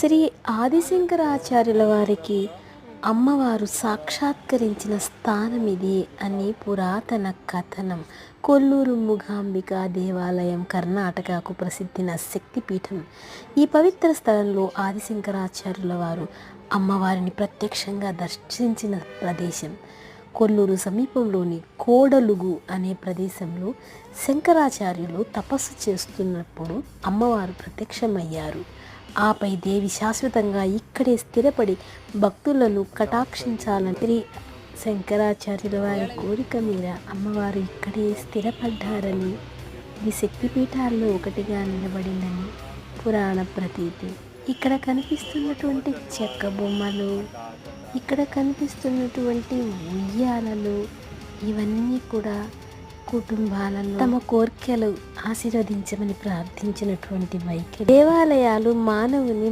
శ్రీ ఆదిశంకరాచార్యుల వారికి అమ్మవారు సాక్షాత్కరించిన స్థానం ఇది అని పురాతన కథనం. కొల్లూరు మూకాంబిక దేవాలయం కర్ణాటకకు ప్రసిద్ధిన శక్తిపీఠం. ఈ పవిత్ర స్థలంలో ఆదిశంకరాచార్యుల వారు అమ్మవారిని ప్రత్యక్షంగా దర్శించిన ప్రదేశం. కొల్లూరు సమీపంలోని కోడలుగు అనే ప్రదేశంలో శంకరాచార్యులు తపస్సు చేస్తున్నప్పుడు అమ్మవారు ప్రత్యక్షమయ్యారు. ఆపై దేవి శాశ్వతంగా ఇక్కడే స్థిరపడి భక్తులను కటాక్షించాలని శ్రీ శంకరాచార్యుల వారి కోరిక మేర అమ్మవారు ఇక్కడే స్థిరపడ్డారని, ఇది శక్తిపీఠాల్లో ఒకటిగా నిలబడిందని పురాణ ప్రతీతి. ఇక్కడ కనిపిస్తున్నటువంటి చెక్క బొమ్మలు, ఇక్కడ కనిపిస్తున్నటువంటి ఉయ్యాలలు, ఇవన్నీ కూడా కుటుంబాలలో తమ కోర్కెలు ఆశీర్వదించమని ప్రార్థించినటువంటి వైఖరి. దేవాలయాలు మానవుని